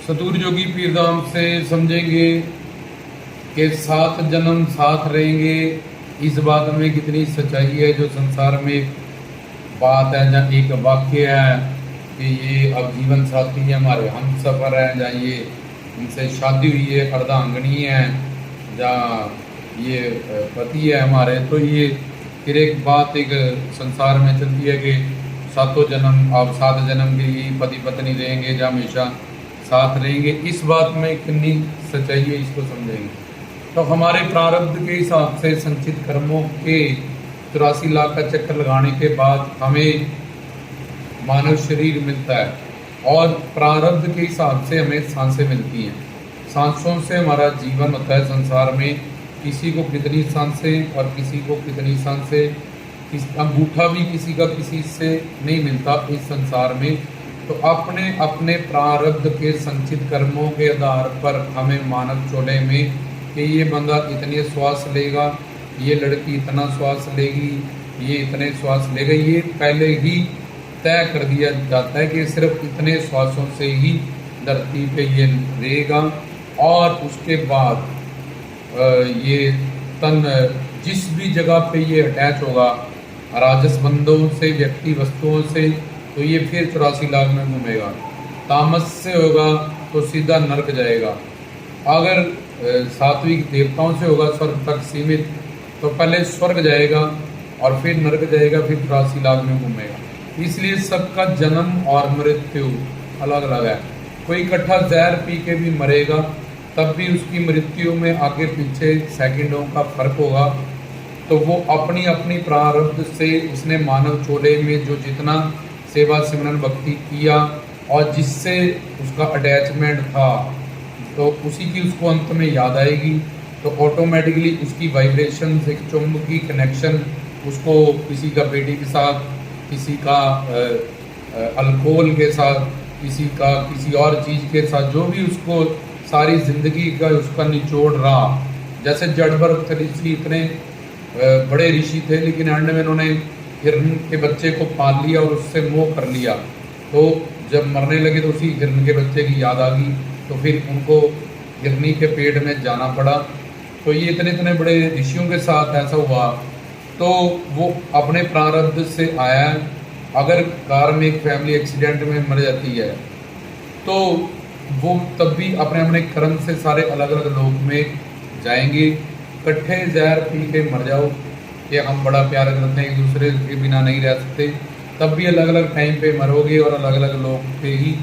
सतगुरु जोगी पीरधाम से समझेंगे कि 7 जन्म साथ रहेंगे। इस बात में कितनी सच्चाई है। जो संसार में बात है, जहाँ एक वाक्य है कि ये अब जीवन साथी है हमारे, हम सफ़र है, जहाँ ये इनसे शादी हुई है, अर्धांगनी है, जहाँ ये पति है हमारे, तो ये फिर एक बात एक संसार में चलती है कि 7 जन्म, अब 7 जन्म के लिए पति पत्नी रहेंगे, जहाँ हमेशा साथ रहेंगे। इस बात में कितनी सच्चाई है, इसको समझेंगे। तो हमारे प्रारब्ध के हिसाब से संचित कर्मों के 84 लाख का चक्कर लगाने के बाद हमें मानव शरीर मिलता है, और प्रारब्ध के हिसाब से हमें सांसें मिलती हैं। सांसों से हमारा जीवन होता है संसार में। किसी को कितनी सांसें और किसी को कितनी सांसें, अंगूठा भी किसी का किसी से नहीं मिलता इस संसार में। तो अपने अपने प्रारब्ध के संचित कर्मों के आधार पर हमें मानव चोले में कि ये बंदा इतने श्वास लेगा, ये लड़की इतना श्वास लेगी, ये इतने श्वास लेगा, ये पहले ही तय कर दिया जाता है कि सिर्फ इतने श्वासों से ही धरती पे ये रहेगा। और उसके बाद ये तन जिस भी जगह पे ये अटैच होगा राजस बंधों से, व्यक्ति वस्तुओं से, तो ये फिर 84 लाख में घूमेगा। तामस से होगा तो सीधा नरक जाएगा। अगर सात्विक देवताओं से होगा स्वर्ग तक सीमित, तो पहले स्वर्ग जाएगा और फिर नरक जाएगा, फिर 84 लाख में घूमेगा। इसलिए सबका जन्म और मृत्यु अलग अलग है। कोई इकट्ठा जहर पी के भी मरेगा, तब भी उसकी मृत्यु में आगे पीछे सेकंडों का फर्क होगा। तो वो अपनी अपनी प्रारब्ध से उसने मानव चोले में जो जितना सेवा सिमरन भक्ति किया और जिससे उसका अटैचमेंट था, तो उसी की उसको अंत में याद आएगी। तो ऑटोमेटिकली उसकी वाइब्रेशन, एक चुंबकीय कनेक्शन उसको किसी का बेटी के साथ, किसी का अल्कोहल के साथ, किसी का किसी और चीज़ के साथ, जो भी उसको सारी जिंदगी का उसका निचोड़ रहा। जैसे जड़भरत ऋषि इतने बड़े ऋषि थे, लेकिन एंड में उन्होंने हिरण के बच्चे को पाल लिया और उससे मोह कर लिया। तो जब मरने लगे तो उसी हिरण के बच्चे की याद आ गई, तो फिर उनको हिरनी के पेट में जाना पड़ा। तो ये इतने इतने बड़े ऋषियों के साथ ऐसा हुआ। तो वो अपने प्रारब्ध से आया। अगर कार में एक फैमिली एक्सीडेंट में मर जाती है, तो वो तब भी अपने अपने कर्म से सारे अलग अलग लोक में जाएंगे। इकट्ठे जहर पी के मर जाओ कि हम बड़ा प्यार करते हैं, एक दूसरे के बिना नहीं रह सकते, तब भी अलग अलग टाइम पे मरोगे और अलग अलग लोक पे ही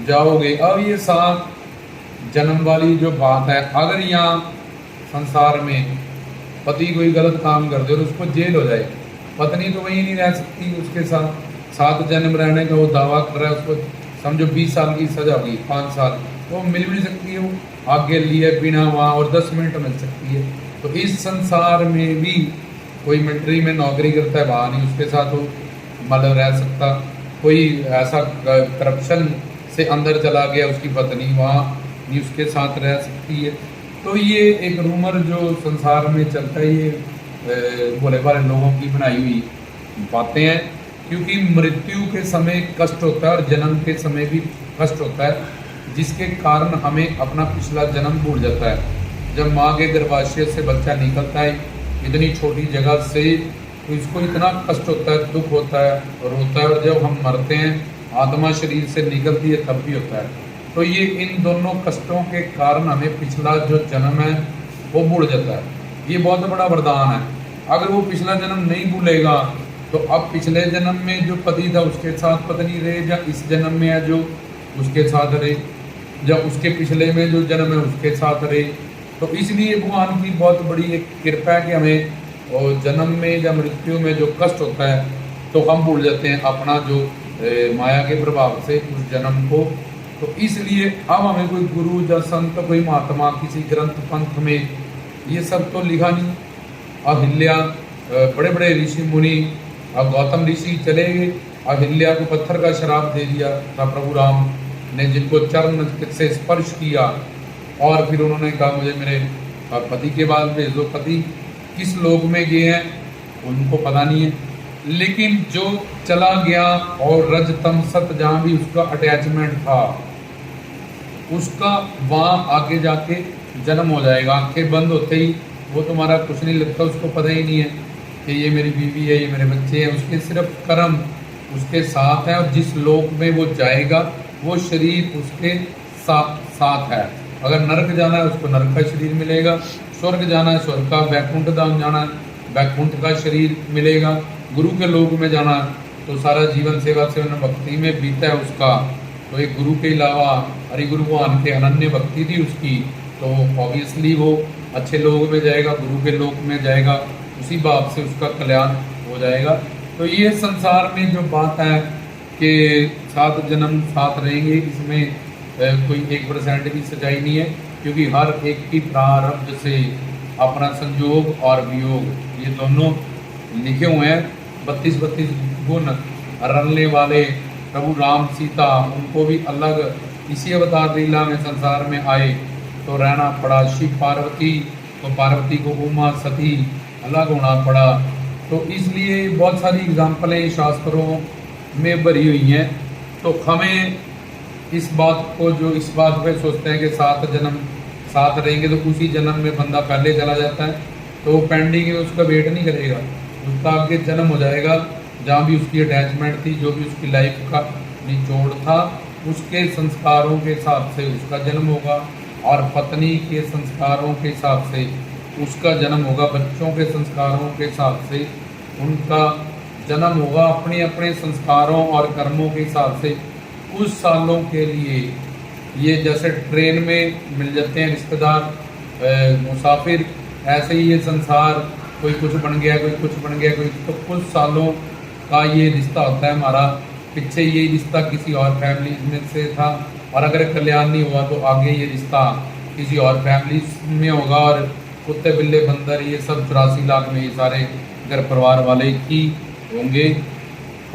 जाओगे। अब ये 7 जन्म वाली जो बात है, अगर यहाँ संसार में पति कोई गलत काम कर दे और उसको जेल हो जाए, पत्नी तो वहीं नहीं रह सकती उसके साथ। 7 जन्म रहने का वो दावा कर रहा है, उसको समझो 20 साल की सजा होगी, 5 साल तो मिल भी नहीं सकती है। वो आगे लिए बिना वहाँ और 10 मिनट मिल सकती है। तो इस संसार में भी कोई मिलिट्री में नौकरी करता है, वहाँ नहीं उसके साथ वो मतलब रह सकता। कोई ऐसा करप्शन से अंदर चला गया, उसकी पत्नी वहाँ नहीं उसके साथ रह सकती है। तो ये एक रूमर जो संसार में चलता है, ये भोले भाले लोगों की बनाई हुई बातें हैं। क्योंकि मृत्यु के समय कष्ट होता है और जन्म के समय भी कष्ट होता है, जिसके कारण हमें अपना पिछला जन्म भूल जाता है। जब माँ के गर्भाशय से बच्चा निकलता है इतनी छोटी जगह से, तो इसको इतना कष्ट होता है, दुख होता है, रोता है। और जब हम मरते हैं, आत्मा शरीर से निकलती है, तब भी होता है। तो ये इन दोनों कष्टों के कारण हमें पिछला जो जन्म है वो भूल जाता है। ये बहुत बड़ा वरदान है। अगर वो पिछला जन्म नहीं भूलेगा, तो अब पिछले जन्म में जो पति था उसके साथ पत्नी रहे, या इस जन्म में है जो उसके साथ रहे, या उसके पिछले में जो जन्म है उसके साथ रहे। तो इसलिए भगवान की बहुत बड़ी एक कृपा है कि हमें और जन्म में या मृत्यु में जो कष्ट होता है, तो हम भूल जाते हैं अपना जो माया के प्रभाव से उस जन्म को। तो इसलिए अब हमें कोई गुरु या संत, कोई महात्मा, किसी ग्रंथ पंथ में ये सब तो लिखा नहीं। अहिल्या, बड़े बड़े ऋषि मुनि, अब गौतम ऋषि चले गए, अहिल्या को पत्थर का श्राप दे दिया था प्रभु राम ने, जिनको चरण से स्पर्श किया। और फिर उन्होंने कहा मुझे मेरे पति के बाद भेज दो। पति किस लोक में गए हैं उनको पता नहीं है, लेकिन जो चला गया और रज तम सत जहाँ भी उसका अटैचमेंट था, उसका वहाँ आगे जाके जन्म हो जाएगा। आंखें बंद होते ही वो तुम्हारा कुछ नहीं लगता, उसको पता ही नहीं है कि ये मेरी बीवी है, ये मेरे बच्चे हैं। उसके सिर्फ कर्म उसके साथ है, और जिस लोक में वो जाएगा वो शरीर उसके साथ है। अगर नरक जाना है उसको नरक का शरीर मिलेगा, स्वर्ग जाना है स्वर्ग का, वैकुंठ धाम जाना है वैकुंठ का शरीर मिलेगा, गुरु के लोक में जाना है तो सारा जीवन सेवा सेवन भक्ति में बीता है उसका। तो एक गुरु के अलावा हरि गुरु भगवान के अनन्य भक्ति थी उसकी, तो ऑब्वियसली वो अच्छे लोग में जाएगा, गुरु के लोक में जाएगा, उसी बात से उसका कल्याण हो जाएगा। तो ये संसार में जो बात है कि 7 जन्म साथ रहेंगे, इसमें कोई 1% भी सच्चाई नहीं है, क्योंकि हर एक की प्रारब्ध से अपना संयोग और वियोग ये दोनों लिखे हुए हैं। 32 गुण रलने वाले प्रभु राम सीता, उनको भी अलग इसी अवतार लीला में संसार में आए तो रहना पड़ा। शिव पार्वती, तो पार्वती को उमा सती अलग होना पड़ा। तो इसलिए बहुत सारी एग्जाम्पलें शास्त्रों में भरी हुई हैं। तो हमें इस बात को, जो इस बात पे सोचते हैं कि 7 जन्म साथ रहेंगे तो उसी जन्म में बंदा पहले चला जाता है, तो वो पेंडिंग है, उसका वेट नहीं करेगा, उसका आगे जन्म हो जाएगा। जहाँ भी उसकी अटैचमेंट थी, जो भी उसकी लाइफ का निचोड़ था, उसके संस्कारों के हिसाब से उसका जन्म होगा, और पत्नी के संस्कारों के हिसाब से उसका जन्म होगा, बच्चों के संस्कारों के हिसाब से उनका जन्म होगा, अपने अपने संस्कारों और कर्मों के हिसाब से कुछ सालों के लिए। ये जैसे ट्रेन में मिल जाते हैं रिश्तेदार मुसाफिर, ऐसे ही ये संसार, कोई कुछ बन गया, कोई कुछ बन गया, कोई तो कुछ सालों का ये रिश्ता होता है हमारा। पीछे ये रिश्ता किसी और फैमिली में से था, और अगर कल्याण नहीं हुआ तो आगे ये रिश्ता किसी और फैमिली में होगा, और कुत्ते बिल्ले बंदर ये सब 84 लाख में ये सारे घर परिवार वाले ही होंगे।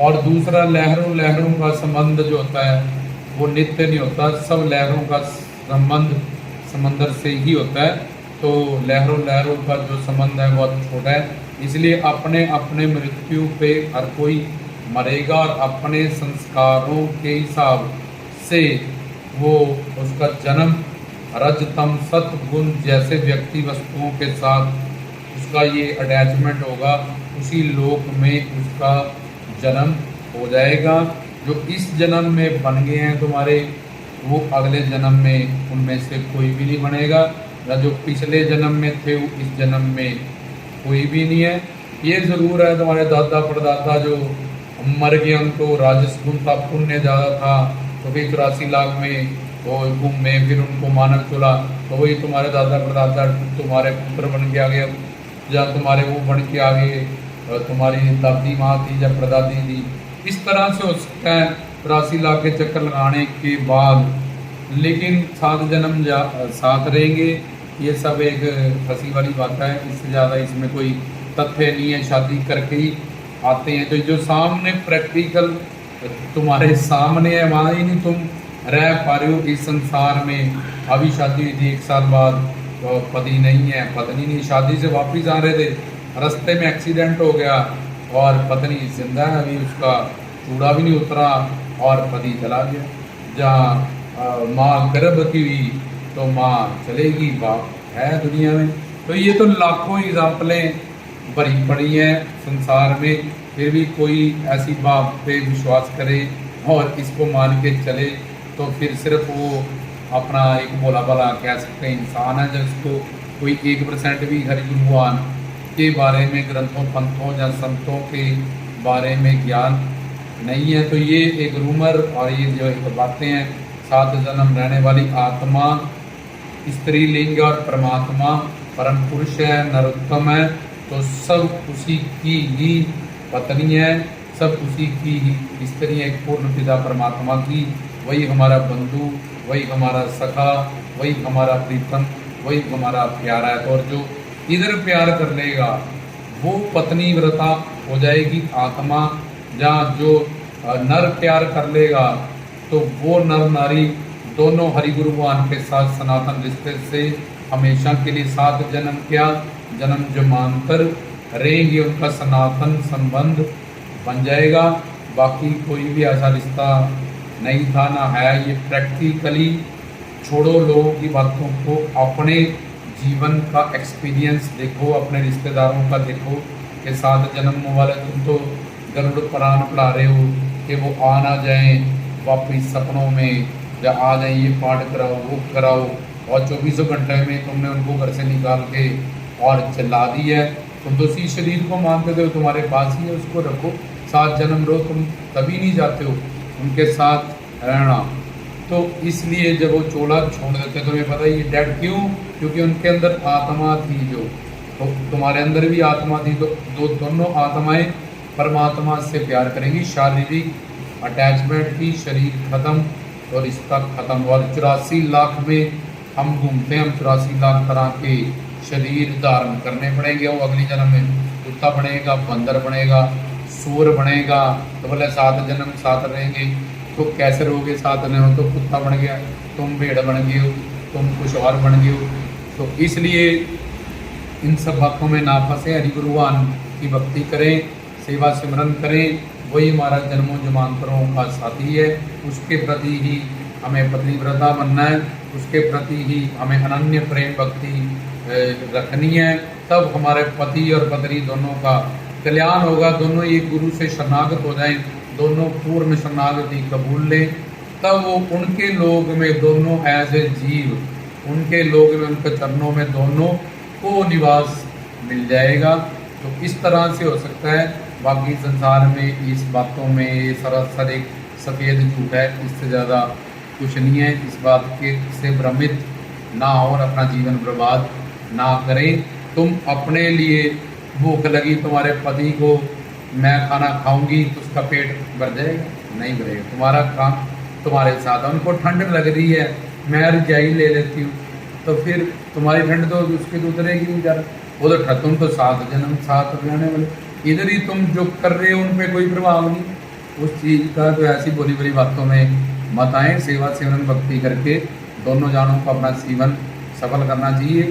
और दूसरा, लहरों लहरों का संबंध जो होता है वो नित्य नहीं होता, सब लहरों का संबंध समंदर से ही होता है। तो लहरों लहरों का जो संबंध है बहुत छोटा है, इसलिए अपने अपने मृत्यु पे हर कोई मरेगा, और अपने संस्कारों के हिसाब से वो उसका जन्म रजतम सतगुण जैसे व्यक्ति वस्तुओं के साथ उसका ये अटैचमेंट होगा, उसी लोक में उसका जन्म हो जाएगा। जो इस जन्म में बन गए हैं तुम्हारे, वो अगले जन्म में उनमें से कोई भी नहीं बनेगा, या जो पिछले जन्म में थे वो इस जन्म में कोई भी नहीं है। ये ज़रूर है तुम्हारे दादा परदादा जो मर गए, उनको राजस गुण था, पुण्य ज़्यादा था, तो फिर 84 लाख में वो घूमे, फिर उनको मानव चुला, तो वही तुम्हारे दादा परदादा तुम्हारे पुत्र बन के आ गए, या तुम्हारे वो बन के आ गए, तुम्हारी दादी माँ थी या परदादी थी। इस तरह से हो सकता है 83 लाख के चक्कर लगाने के बाद, लेकिन 7 जन्म साथ रहेंगे, ये सब एक हंसी वाली बात है, इससे ज़्यादा इसमें कोई तथ्य नहीं है। शादी करके ही आते हैं, तो जो सामने प्रैक्टिकल तुम्हारे सामने है, वहाँ ही नहीं तुम रह पा रहे हो इस संसार में। अभी शादी हुई थी 1 साल बाद, तो पति नहीं है, पत्नी नहीं, शादी से वापस आ रहे थे, रास्ते में एक्सीडेंट हो गया और पत्नी जिंदा है, अभी उसका चूड़ा भी नहीं उतरा और पति चला गया। जहाँ माँ गर्भवती हुई तो माँ चलेगी, बाप है दुनिया में। तो ये तो लाखों एग्जाम्पलें भरी पड़ी हैं संसार में, फिर भी कोई ऐसी बात पे विश्वास करे और इसको मान के चले तो फिर सिर्फ वो अपना एक भोला भला कह सकते हैं इंसान है, जिसको कोई 1% भी हरि गुरु भगवान के बारे में, ग्रंथों पंथों या संतों के बारे में ज्ञान नहीं है। तो ये एक रूमर और ये जो एक बातें हैं, 7 जन्म रहने वाली आत्मा स्त्रीलिंग और परमात्मा परम पुरुष है, नरोत्तम है, तो सब उसी की ही पत्नी है, सब उसी की ही स्त्री है, पूर्ण पिता परमात्मा की। वही हमारा बंधु, वही हमारा सखा, वही हमारा प्रीतम, वही हमारा प्यारा है। और जो इधर प्यार कर लेगा वो पत्नी व्रता हो जाएगी आत्मा। जहाँ जो नर प्यार कर लेगा तो वो नर नारी दोनों हरि गुरु भगवान के साथ सनातन रिश्ते से हमेशा के लिए 7 जन्म क्या जन्म जमांतर रहेंगे, उनका सनातन संबंध बन जाएगा। बाकी कोई भी ऐसा रिश्ता नहीं था ना है। ये प्रैक्टिकली छोड़ो लोगों की बातों को, अपने जीवन का एक्सपीरियंस देखो, अपने रिश्तेदारों का देखो कि 7 जन्म वाले तुम तो गरुड़ पुराण पढ़ा रहे हो कि वो आ ना जाए वापिस सपनों में, या आ जाए ये पाठ कराओ वो कराओ, और 24 घंटे में तुमने उनको घर से निकाल के और चला दी है। तुम तो उसी शरीर को मानते थे, तुम्हारे पास ही है, उसको रखो। 7 जन्म रहो, तुम तभी नहीं जाते हो उनके साथ रहना। तो इसलिए जब वो चोला छोड़ देते, तुम्हें पता ही डेड क्यों? क्योंकि उनके अंदर आत्मा थी, जो तो तुम्हारे अंदर भी आत्मा थी, तो दोनों आत्माएं परमात्मा से प्यार करेंगी। शारीरिक अटैचमेंट थी, शरीर खत्म तो रिश्ता खत्म। और 84 लाख में हम घूमते हैं, हम 84 लाख तरह के शरीर धारण करने पड़ेंगे। वो अगली जन्म में कुत्ता बनेगा, बंदर बनेगा, सूर बनेगा, तो बोले 7 जन्म साथ रहेंगे। तो कैसे रहोगे 7 जन्म? तो कुत्ता बन गया, तुम भेड़ बन गए हो, तुम कुछ और बन गए हो। तो इसलिए इन सब बातों में ना फंसे, हरि गुरुवान की भक्ति करें, सेवा सिमरन करें, वही हमारा जन्मों जन्मांतरों का साथी है। उसके प्रति ही हमें पतिव्रता बनना है, उसके प्रति ही हमें अनन्य प्रेम भक्ति रखनी है। तब हमारे पति और पत्नी दोनों का कल्याण होगा। दोनों एक गुरु से शरणागत हो जाएं, दोनों पूर्ण शरणागति कबूल लें, तब वो उनके लोग में दोनों एज ए जीव, उनके लोग में, उनके चरणों में दोनों को निवास मिल जाएगा। तो इस तरह से हो सकता है। बाकी संसार में इस बातों में ये सरासर एक सफ़ेद झूठ है, इससे ज़्यादा कुछ नहीं है। इस बात के से भ्रमित ना हो और अपना जीवन बर्बाद ना करें। तुम अपने लिए भूख लगी तुम्हारे पति को, मैं खाना खाऊंगी तो उसका पेट भर जाएगा? नहीं भरेगा। तुम्हारा काम तुम्हारे साथ, उनको ठंड लग रही है, मैं रजाई ले लेती हूँ, तो फिर तुम्हारी ठंड तो उसकी तो उतरेगी नहीं ज़्यादा। वो तो तुम तो 7 जन्म साथ रहने वाले, इधर ही तुम जो कर रहे हो उन पर कोई प्रभाव नहीं उस चीज़ का। तो ऐसी बुरी बुरी बातों में मत आएँ। सेवा सिमरन भक्ति करके दोनों जानों को अपना जीवन सफल करना चाहिए।